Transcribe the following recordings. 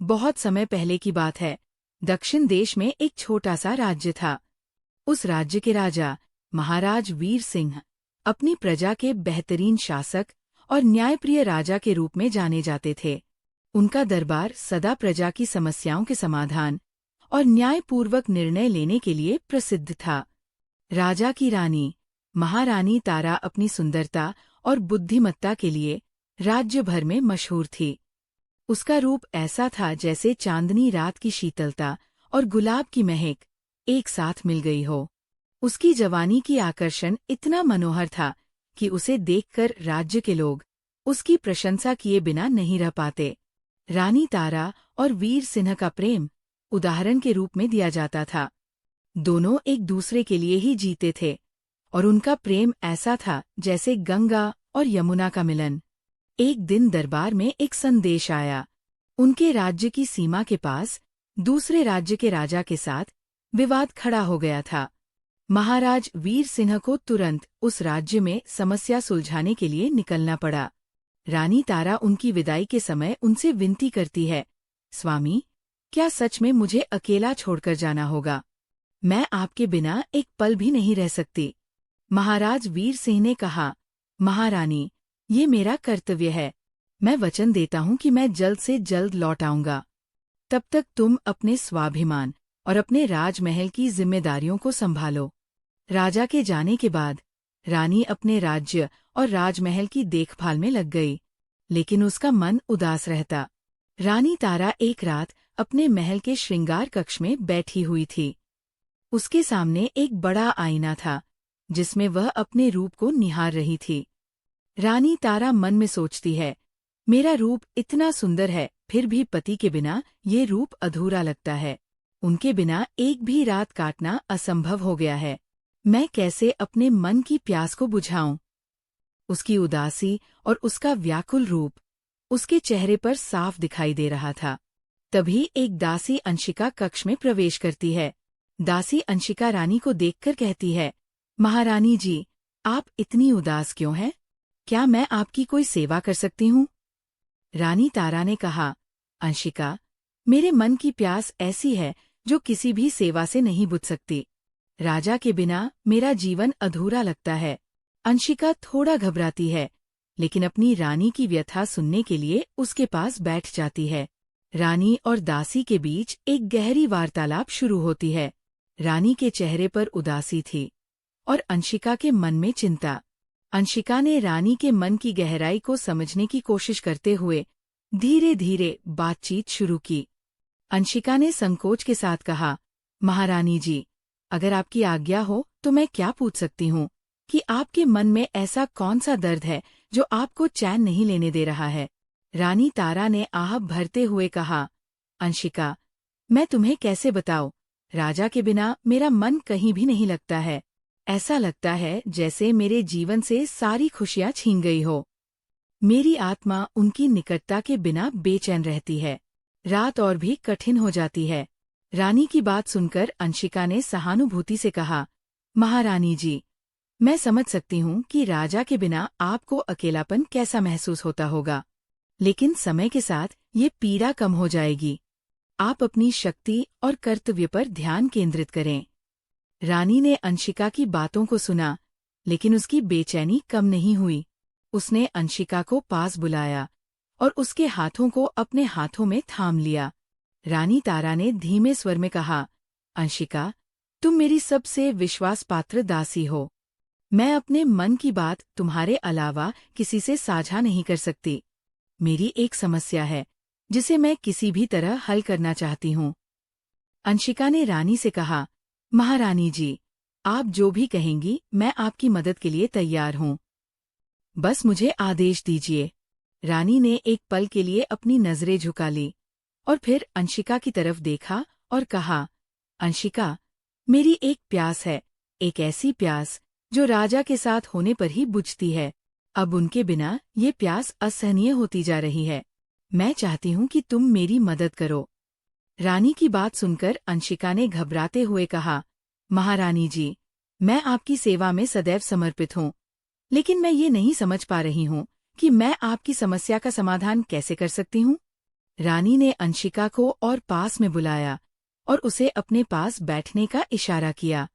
बहुत समय पहले की बात है। दक्षिण देश में एक छोटा सा राज्य था। उस राज्य के राजा महाराज वीर सिंह अपनी प्रजा के बेहतरीन शासक और न्यायप्रिय राजा के रूप में जाने जाते थे। उनका दरबार सदा प्रजा की समस्याओं के समाधान और न्यायपूर्वक निर्णय लेने के लिए प्रसिद्ध था। राजा की रानी महारानी तारा अपनी सुंदरता और बुद्धिमत्ता के लिए राज्य भर में मशहूर थी। उसका रूप ऐसा था जैसे चांदनी रात की शीतलता और गुलाब की महक एक साथ मिल गई हो। उसकी जवानी की आकर्षण इतना मनोहर था कि उसे देखकर राज्य के लोग उसकी प्रशंसा किए बिना नहीं रह पाते। रानी तारा और वीर सिंह का प्रेम उदाहरण के रूप में दिया जाता था। दोनों एक दूसरे के लिए ही जीते थे और उनका प्रेम ऐसा था जैसे गंगा और यमुना का मिलन। एक दिन दरबार में एक संदेश आया। उनके राज्य की सीमा के पास दूसरे राज्य के राजा के साथ विवाद खड़ा हो गया था। महाराज वीर सिंह को तुरंत उस राज्य में समस्या सुलझाने के लिए निकलना पड़ा। रानी तारा उनकी विदाई के समय उनसे विनती करती है, स्वामी, क्या सच में मुझे अकेला छोड़कर जाना होगा? मैं आपके बिना एक पल भी नहीं रह सकती। महाराज वीर सिंह ने कहा, महारानी, ये मेरा कर्तव्य है। मैं वचन देता हूँ कि मैं जल्द से जल्द लौट आऊंगा। तब तक तुम अपने स्वाभिमान और अपने राजमहल की जिम्मेदारियों को संभालो। राजा के जाने के बाद रानी अपने राज्य और राजमहल की देखभाल में लग गई, लेकिन उसका मन उदास रहता। रानी तारा एक रात अपने महल के श्रृंगार कक्ष में बैठी हुई थी। उसके सामने एक बड़ा आईना था, जिसमें वह अपने रूप को निहार रही थी। रानी तारा मन में सोचती है, मेरा रूप इतना सुंदर है, फिर भी पति के बिना ये रूप अधूरा लगता है। उनके बिना एक भी रात काटना असंभव हो गया है। मैं कैसे अपने मन की प्यास को बुझाऊं? उसकी उदासी और उसका व्याकुल रूप उसके चेहरे पर साफ दिखाई दे रहा था। तभी एक दासी अंशिका कक्ष में प्रवेश करती है। दासी अंशिका रानी को देखकर कहती है, महारानी जी, आप इतनी उदास क्यों हैं? क्या मैं आपकी कोई सेवा कर सकती हूँ? रानी तारा ने कहा, अंशिका, मेरे मन की प्यास ऐसी है जो किसी भी सेवा से नहीं बुझ सकती। राजा के बिना मेरा जीवन अधूरा लगता है। अंशिका थोड़ा घबराती है, लेकिन अपनी रानी की व्यथा सुनने के लिए उसके पास बैठ जाती है। रानी और दासी के बीच एक गहरी वार्तालाप शुरू होती है। रानी के चेहरे पर उदासी थी और अंशिका के मन में चिंता। अंशिका ने रानी के मन की गहराई को समझने की कोशिश करते हुए धीरे धीरे बातचीत शुरू की। अंशिका ने संकोच के साथ कहा, महारानी जी, अगर आपकी आज्ञा हो तो मैं क्या पूछ सकती हूँ कि आपके मन में ऐसा कौन सा दर्द है जो आपको चैन नहीं लेने दे रहा है? रानी तारा ने आह भरते हुए कहा, अंशिका, मैं तुम्हें कैसे बताऊं? राजा के बिना मेरा मन कहीं भी नहीं लगता है। ऐसा लगता है जैसे मेरे जीवन से सारी खुशियां छीन गई हो। मेरी आत्मा उनकी निकटता के बिना बेचैन रहती है। रात और भी कठिन हो जाती है। रानी की बात सुनकर अंशिका ने सहानुभूति से कहा, महारानी जी, मैं समझ सकती हूँ कि राजा के बिना आपको अकेलापन कैसा महसूस होता होगा, लेकिन समय के साथ ये पीड़ा कम हो जाएगी। आप अपनी शक्ति और कर्तव्य पर ध्यान केंद्रित करें। रानी ने अंशिका की बातों को सुना, लेकिन उसकी बेचैनी कम नहीं हुई। उसने अंशिका को पास बुलाया और उसके हाथों को अपने हाथों में थाम लिया। रानी तारा ने धीमे स्वर में कहा, अंशिका, तुम मेरी सबसे विश्वासपात्र दासी हो। मैं अपने मन की बात तुम्हारे अलावा किसी से साझा नहीं कर सकती। मेरी एक समस्या है जिसे मैं किसी भी तरह हल करना चाहती हूँ। अंशिका ने रानी से कहा, महारानी जी, आप जो भी कहेंगी मैं आपकी मदद के लिए तैयार हूँ। बस मुझे आदेश दीजिए। रानी ने एक पल के लिए अपनी नजरें झुका ली और फिर अंशिका की तरफ देखा और कहा, अंशिका, मेरी एक प्यास है, एक ऐसी प्यास जो राजा के साथ होने पर ही बुझती है। अब उनके बिना ये प्यास असहनीय होती जा रही है। मैं चाहती हूँ कि तुम मेरी मदद करो। रानी की बात सुनकर अंशिका ने घबराते हुए कहा, महारानी जी, मैं आपकी सेवा में सदैव समर्पित हूँ, लेकिन मैं ये नहीं समझ पा रही हूँ कि मैं आपकी समस्या का समाधान कैसे कर सकती हूँ। रानी ने अंशिका को और पास में बुलाया और उसे अपने पास बैठने का इशारा किया।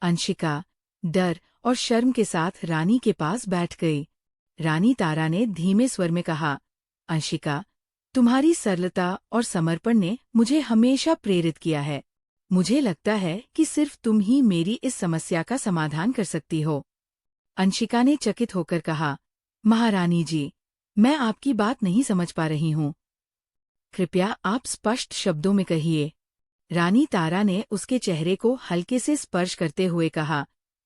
अंशिका डर और शर्म के साथ रानी के पास बैठ गई। रानी तारा ने धीमे स्वर में कहा, अंशिका, तुम्हारी सरलता और समर्पण ने मुझे हमेशा प्रेरित किया है। मुझे लगता है कि सिर्फ तुम ही मेरी इस समस्या का समाधान कर सकती हो। अंशिका ने चकित होकर कहा, महारानी जी, मैं आपकी बात नहीं समझ पा रही हूँ। कृपया आप स्पष्ट शब्दों में कहिए। रानी तारा ने उसके चेहरे को हल्के से स्पर्श करते हुए कहा,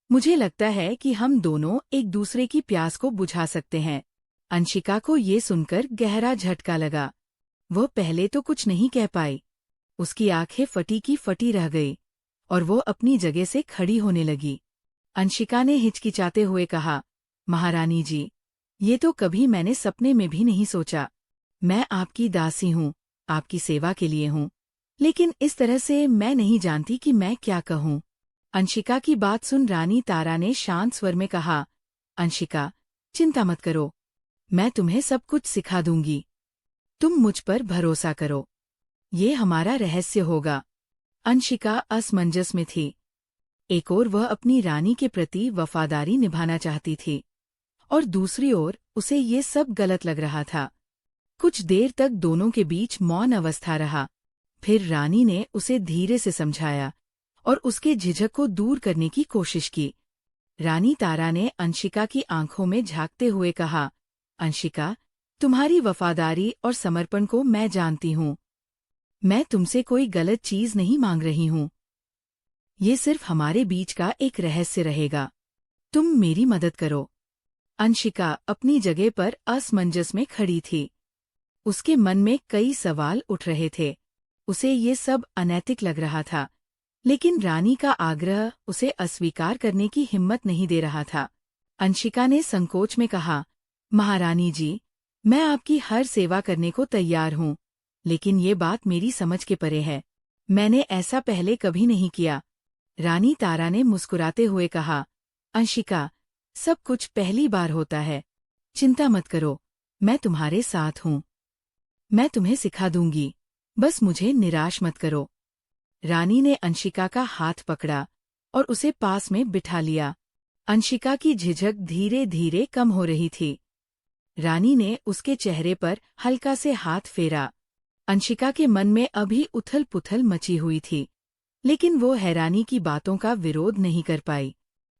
मुझे लगता है कि हम दोनों एक दूसरे की प्यास को बुझा सकते हैं। अंशिका को ये सुनकर गहरा झटका लगा। वह पहले तो कुछ नहीं कह पाई। उसकी आंखें फटी की फटी रह गई और वो अपनी जगह से खड़ी होने लगी। अंशिका ने हिचकिचाते हुए कहा, महारानी जी, ये तो कभी मैंने सपने में भी नहीं सोचा। मैं आपकी दासी हूँ, आपकी सेवा के लिए हूँ, लेकिन इस तरह से मैं नहीं जानती कि मैं क्या कहूँ। अंशिका की बात सुन रानी तारा ने शांत स्वर में कहा, अंशिका, चिंता मत करो, मैं तुम्हें सब कुछ सिखा दूंगी। तुम मुझ पर भरोसा करो, ये हमारा रहस्य होगा। अंशिका असमंजस में थी। एक ओर वह अपनी रानी के प्रति वफादारी निभाना चाहती थी और दूसरी ओर उसे ये सब गलत लग रहा था। कुछ देर तक दोनों के बीच मौन अवस्था रहा। फिर रानी ने उसे धीरे से समझाया और उसके झिझक को दूर करने की कोशिश की। रानी तारा ने अंशिका की आंखों में झांकते हुए कहा, अंशिका, तुम्हारी वफादारी और समर्पण को मैं जानती हूँ। मैं तुमसे कोई गलत चीज नहीं मांग रही हूँ। ये सिर्फ हमारे बीच का एक रहस्य रहेगा। तुम मेरी मदद करो। अंशिका अपनी जगह पर असमंजस में खड़ी थी। उसके मन में कई सवाल उठ रहे थे। उसे ये सब अनैतिक लग रहा था, लेकिन रानी का आग्रह उसे अस्वीकार करने की हिम्मत नहीं दे रहा था। अंशिका ने संकोच में कहा, महारानी जी, मैं आपकी हर सेवा करने को तैयार हूँ, लेकिन ये बात मेरी समझ के परे है। मैंने ऐसा पहले कभी नहीं किया। रानी तारा ने मुस्कुराते हुए कहा, अंशिका, सब कुछ पहली बार होता है। चिंता मत करो, मैं तुम्हारे साथ हूँ। मैं तुम्हें सिखा दूंगी, बस मुझे निराश मत करो। रानी ने अंशिका का हाथ पकड़ा और उसे पास में बिठा लिया। अंशिका की झिझक धीरे धीरे कम हो रही थी। रानी ने उसके चेहरे पर हल्का से हाथ फेरा। अंशिका के मन में अभी उथल पुथल मची हुई थी, लेकिन वो हैरानी की बातों का विरोध नहीं कर पाई।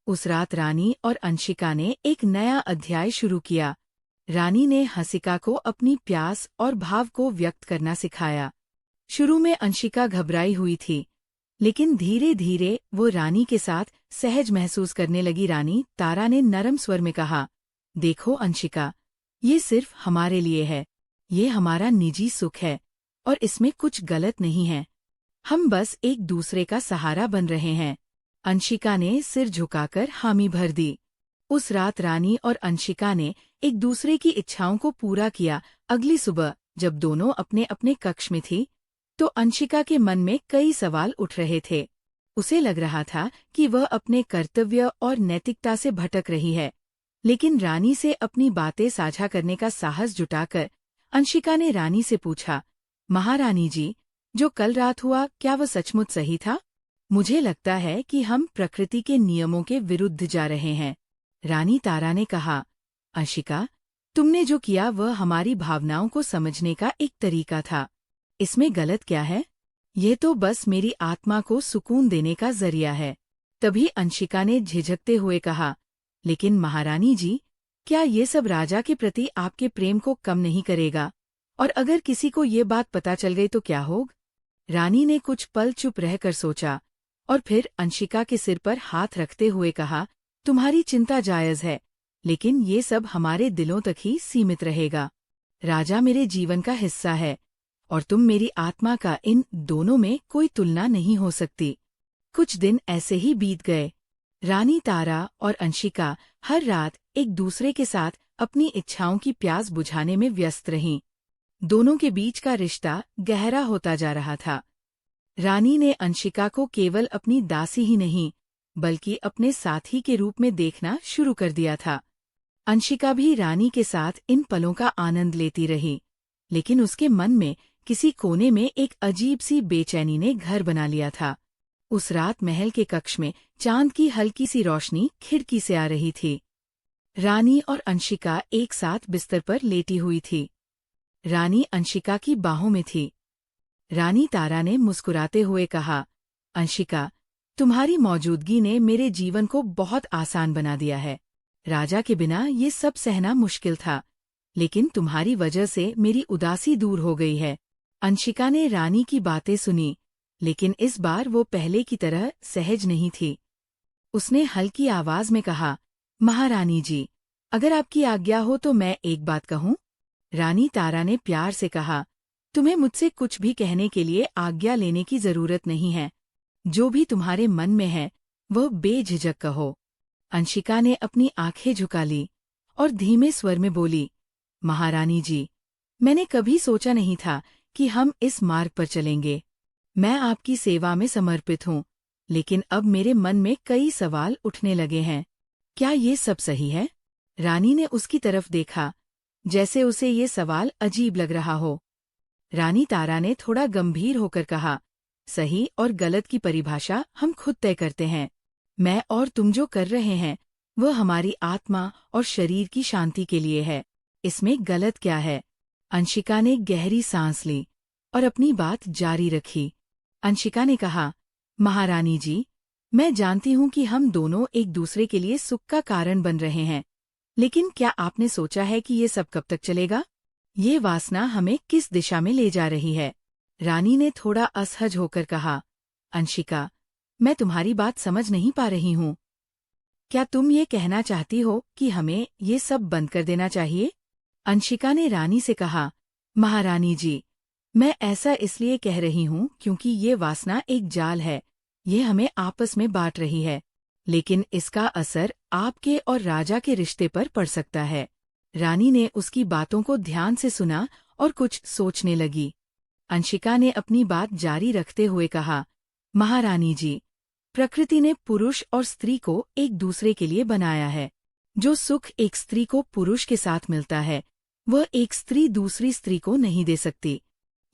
उस रात रानी और अंशिका ने एक नया अध्याय शुरू किया। रानी ने अंशिका को अपनी प्यास और भाव को व्यक्त करना सिखाया। शुरू में अंशिका घबराई हुई थी, लेकिन धीरे धीरे वो रानी के साथ सहज महसूस करने लगी। रानी तारा ने नरम स्वर में कहा, देखो अंशिका, ये सिर्फ हमारे लिए है। ये हमारा निजी सुख है और इसमें कुछ गलत नहीं है। हम बस एक दूसरे का सहारा बन रहे हैं। अंशिका ने सिर झुकाकर हामी भर दी। उस रात रानी और अंशिका ने एक दूसरे की इच्छाओं को पूरा किया। अगली सुबह जब दोनों अपने अपने कक्ष में थी, तो अंशिका के मन में कई सवाल उठ रहे थे। उसे लग रहा था कि वह अपने कर्तव्य और नैतिकता से भटक रही है, लेकिन रानी से अपनी बातें साझा करने का साहस जुटाकर अंशिका ने रानी से पूछा, महारानी जी, जो कल रात हुआ क्या वह सचमुच सही था? मुझे लगता है कि हम प्रकृति के नियमों के विरुद्ध जा रहे हैं। रानी तारा ने कहा, अंशिका, तुमने जो किया वह हमारी भावनाओं को समझने का एक तरीका था। इसमें गलत क्या है? ये तो बस मेरी आत्मा को सुकून देने का जरिया है। तभी अंशिका ने झिझकते हुए कहा, लेकिन महारानी जी, क्या ये सब राजा के प्रति आपके प्रेम को कम नहीं करेगा? और अगर किसी को ये बात पता चल गई तो क्या होगा? रानी ने कुछ पल चुप रहकर सोचा और फिर अंशिका के सिर पर हाथ रखते हुए कहा, तुम्हारी चिंता जायज है, लेकिन ये सब हमारे दिलों तक ही सीमित रहेगा। राजा मेरे जीवन का हिस्सा है और तुम मेरी आत्मा का। इन दोनों में कोई तुलना नहीं हो सकती। कुछ दिन ऐसे ही बीत गए। रानी तारा और अंशिका हर रात एक दूसरे के साथ अपनी इच्छाओं की प्यास बुझाने में व्यस्त रहीं। दोनों के बीच का रिश्ता गहरा होता जा रहा था। रानी ने अंशिका को केवल अपनी दासी ही नहीं, बल्कि अपने साथी के रूप में देखना शुरू कर दिया था। अंशिका भी रानी के साथ इन पलों का आनंद लेती रही, लेकिन उसके मन में किसी कोने में एक अजीब सी बेचैनी ने घर बना लिया था। उस रात महल के कक्ष में चांद की हल्की सी रोशनी खिड़की से आ रही थी। रानी और अंशिका एक साथ बिस्तर पर लेटी हुई थी। रानी अंशिका की बाहों में थी। रानी तारा ने मुस्कुराते हुए कहा, अंशिका, तुम्हारी मौजूदगी ने मेरे जीवन को बहुत आसान बना दिया है। राजा के बिना ये सब सहना मुश्किल था, लेकिन तुम्हारी वजह से मेरी उदासी दूर हो गई है। अंशिका ने रानी की बातें सुनी, लेकिन इस बार वो पहले की तरह सहज नहीं थी। उसने हल्की आवाज में कहा, महारानी जी, अगर आपकी आज्ञा हो तो मैं एक बात कहूं? रानी तारा ने प्यार से कहा, तुम्हें मुझसे कुछ भी कहने के लिए आज्ञा लेने की जरूरत नहीं है। जो भी तुम्हारे मन में है वह बेझिझक कहो। अंशिका ने अपनी आंखें झुका ली और धीमे स्वर में बोली, महारानी जी, मैंने कभी सोचा नहीं था कि हम इस मार्ग पर चलेंगे। मैं आपकी सेवा में समर्पित हूँ, लेकिन अब मेरे मन में कई सवाल उठने लगे हैं। क्या ये सब सही है? रानी ने उसकी तरफ देखा, जैसे उसे ये सवाल अजीब लग रहा हो। रानी तारा ने थोड़ा गंभीर होकर कहा, सही और गलत की परिभाषा हम खुद तय करते हैं। मैं और तुम जो कर रहे हैं वह हमारी आत्मा और शरीर की शांति के लिए है। इसमें गलत क्या है? अंशिका ने गहरी सांस ली और अपनी बात जारी रखी। अंशिका ने कहा, महारानी जी, मैं जानती हूँ कि हम दोनों एक दूसरे के लिए सुख का कारण बन रहे हैं, लेकिन क्या आपने सोचा है कि ये सब कब तक चलेगा? ये वासना हमें किस दिशा में ले जा रही है? रानी ने थोड़ा असहज होकर कहा, अंशिका, मैं तुम्हारी बात समझ नहीं पा रही हूँ। क्या तुम ये कहना चाहती हो कि हमें ये सब बंद कर देना चाहिए? अंशिका ने रानी से कहा, महारानी जी, मैं ऐसा इसलिए कह रही हूँ क्योंकि ये वासना एक जाल है। ये हमें आपस में बांट रही है, लेकिन इसका असर आपके और राजा के रिश्ते पर पड़ सकता है। रानी ने उसकी बातों को ध्यान से सुना और कुछ सोचने लगी। अंशिका ने अपनी बात जारी रखते हुए कहा, महारानी जी, प्रकृति ने पुरुष और स्त्री को एक दूसरे के लिए बनाया है। जो सुख एक स्त्री को पुरुष के साथ मिलता है, वह एक स्त्री दूसरी स्त्री को नहीं दे सकती।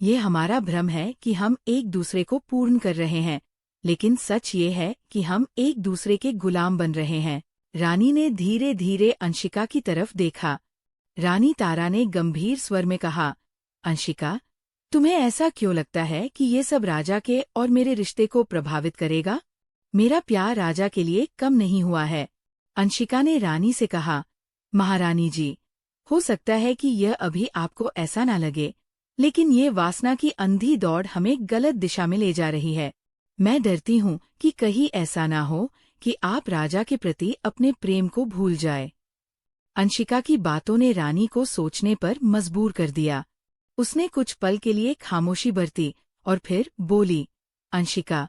ये हमारा भ्रम है कि हम एक दूसरे को पूर्ण कर रहे हैं, लेकिन सच ये है कि हम एक दूसरे के गुलाम बन रहे हैं। रानी ने धीरे धीरे अंशिका की तरफ देखा। रानी तारा ने गंभीर स्वर में कहा, अंशिका, तुम्हें ऐसा क्यों लगता है कि ये सब राजा के और मेरे रिश्ते को प्रभावित करेगा? मेरा प्यार राजा के लिए कम नहीं हुआ है। अंशिका ने रानी से कहा, महारानी जी, हो सकता है कि यह अभी आपको ऐसा ना लगे, लेकिन ये वासना की अंधी दौड़ हमें गलत दिशा में ले जा रही है। मैं डरती हूँ कि कहीं ऐसा ना हो कि आप राजा के प्रति अपने प्रेम को भूल जाए। अंशिका की बातों ने रानी को सोचने पर मजबूर कर दिया। उसने कुछ पल के लिए खामोशी बरती और फिर बोली, अंशिका,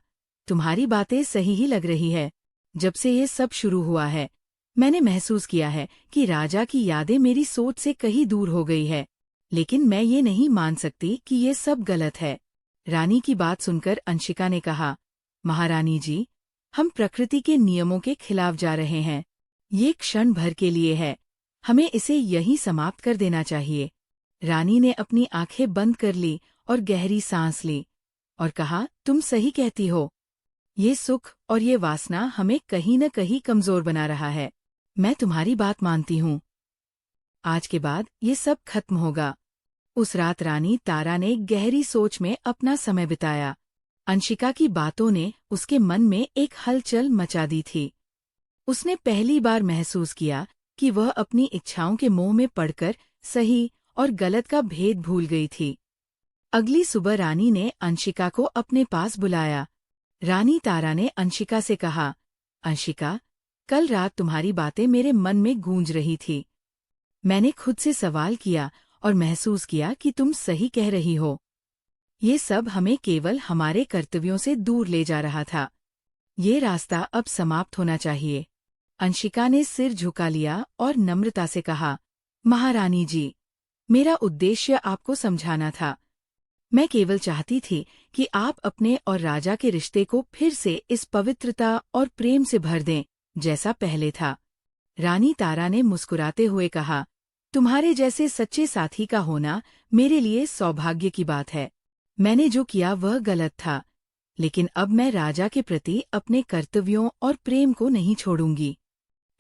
तुम्हारी बातें सही ही लग रही है। जब से ये सब शुरू हुआ है, मैंने महसूस किया है कि राजा की यादें मेरी सोच से कहीं दूर हो गई है, लेकिन मैं ये नहीं मान सकती कि ये सब गलत है। रानी की बात सुनकर अंशिका ने कहा, महारानी जी, हम प्रकृति के नियमों के खिलाफ जा रहे हैं। ये क्षण भर के लिए है, हमें इसे यहीं समाप्त कर देना चाहिए। रानी ने अपनी आंखें बंद कर ली और गहरी सांस ली और कहा, तुम सही कहती हो। ये सुख और ये वासना हमें कहीं न कहीं कमजोर बना रहा है। मैं तुम्हारी बात मानती हूँ। आज के बाद ये सब खत्म होगा। उस रात रानी तारा ने गहरी सोच में अपना समय बिताया। अंशिका की बातों ने उसके मन में एक हलचल मचा दी थी। उसने पहली बार महसूस किया कि वह अपनी इच्छाओं के मोह में पड़कर सही और गलत का भेद भूल गई थी। अगली सुबह रानी ने अंशिका को अपने पास बुलाया। रानी तारा ने अंशिका से कहा, अंशिका, कल रात तुम्हारी बातें मेरे मन में गूंज रही थी। मैंने खुद से सवाल किया और महसूस किया कि तुम सही कह रही हो। ये सब हमें केवल हमारे कर्तव्यों से दूर ले जा रहा था। ये रास्ता अब समाप्त होना चाहिए। अंशिका ने सिर झुका लिया और नम्रता से कहा, महारानी जी, मेरा उद्देश्य आपको समझाना था। मैं केवल चाहती थी कि आप अपने और राजा के रिश्ते को फिर से इस पवित्रता और प्रेम से भर दें, जैसा पहले था। रानी तारा ने मुस्कुराते हुए कहा, तुम्हारे जैसे सच्चे साथी का होना मेरे लिए सौभाग्य की बात है। मैंने जो किया वह गलत था, लेकिन अब मैं राजा के प्रति अपने कर्तव्यों और प्रेम को नहीं छोड़ूंगी।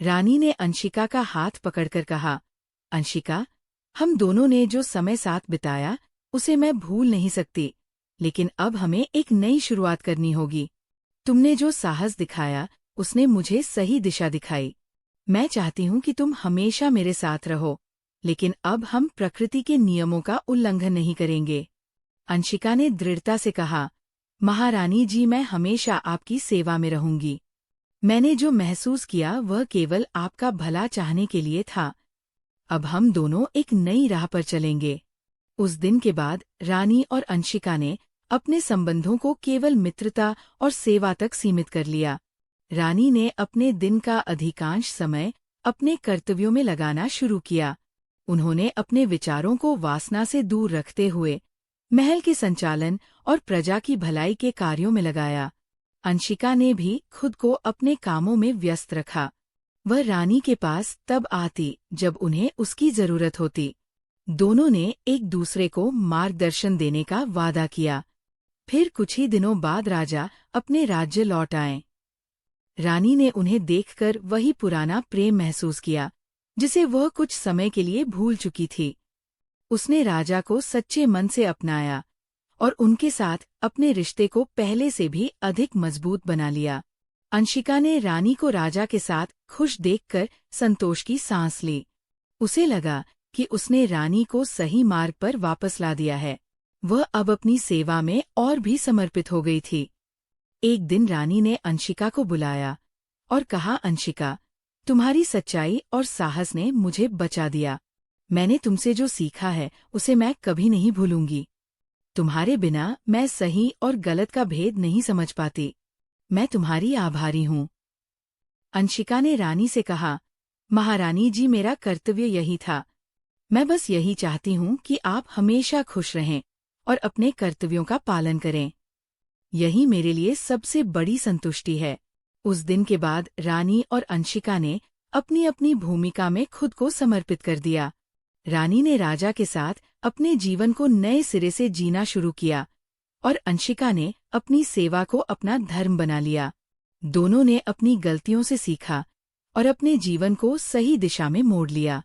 रानी ने अंशिका का हाथ पकड़कर कहा, अंशिका, हम दोनों ने जो समय साथ बिताया उसे मैं भूल नहीं सकती, लेकिन अब हमें एक नई शुरुआत करनी होगी। तुमने जो साहस दिखाया उसने मुझे सही दिशा दिखाई। मैं चाहती हूँ कि तुम हमेशा मेरे साथ रहो, लेकिन अब हम प्रकृति के नियमों का उल्लंघन नहीं करेंगे। अंशिका ने दृढ़ता से कहा, महारानी जी, मैं हमेशा आपकी सेवा में रहूंगी। मैंने जो महसूस किया वह केवल आपका भला चाहने के लिए था। अब हम दोनों एक नई राह पर चलेंगे। उस दिन के बाद रानी और अंशिका ने अपने संबंधों को केवल मित्रता और सेवा तक सीमित कर लिया। रानी ने अपने दिन का अधिकांश समय अपने कर्तव्यों में लगाना शुरू किया। उन्होंने अपने विचारों को वासना से दूर रखते हुए महल के संचालन और प्रजा की भलाई के कार्यों में लगाया। अंशिका ने भी खुद को अपने कामों में व्यस्त रखा। वह रानी के पास तब आती जब उन्हें उसकी जरूरत होती। दोनों ने एक दूसरे को मार्गदर्शन देने का वादा किया। फिर कुछ ही दिनों बाद राजा अपने राज्य लौट आए। रानी ने उन्हें देखकर वही पुराना प्रेम महसूस किया जिसे वह कुछ समय के लिए भूल चुकी थी। उसने राजा को सच्चे मन से अपनाया और उनके साथ अपने रिश्ते को पहले से भी अधिक मजबूत बना लिया। अंशिका ने रानी को राजा के साथ खुश देखकर संतोष की सांस ली। उसे लगा कि उसने रानी को सही मार्ग पर वापस ला दिया है। वह अब अपनी सेवा में और भी समर्पित हो गई थी। एक दिन रानी ने अंशिका को बुलाया और कहा, अंशिका, तुम्हारी सच्चाई और साहस ने मुझे बचा दिया। मैंने तुमसे जो सीखा है उसे मैं कभी नहीं भूलूंगी। तुम्हारे बिना मैं सही और गलत का भेद नहीं समझ पाती। मैं तुम्हारी आभारी हूँ। अंशिका ने रानी से कहा, महारानी जी, मेरा कर्तव्य यही था। मैं बस यही चाहती हूँ कि आप हमेशा खुश रहें और अपने कर्तव्यों का पालन करें। यही मेरे लिए सबसे बड़ी संतुष्टि है। उस दिन के बाद रानी और अंशिका ने अपनी अपनी भूमिका में खुद को समर्पित कर दिया। रानी ने राजा के साथ अपने जीवन को नए सिरे से जीना शुरू किया और अंशिका ने अपनी सेवा को अपना धर्म बना लिया। दोनों ने अपनी गलतियों से सीखा और अपने जीवन को सही दिशा में मोड़ लिया।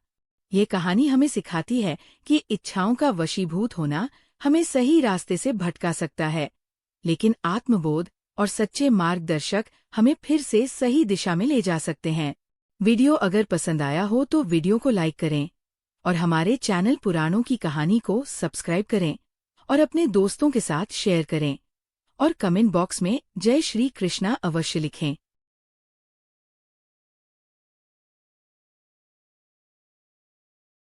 ये कहानी हमें सिखाती है कि इच्छाओं का वशीभूत होना हमें सही रास्ते से भटका सकता है, लेकिन आत्मबोध और सच्चे मार्गदर्शक हमें फिर से सही दिशा में ले जा सकते हैं। वीडियो अगर पसंद आया हो तो वीडियो को लाइक करें और हमारे चैनल पुराणों की कहानी को सब्सक्राइब करें और अपने दोस्तों के साथ शेयर करें और कमेंट बॉक्स में जय श्री कृष्णा अवश्य लिखें।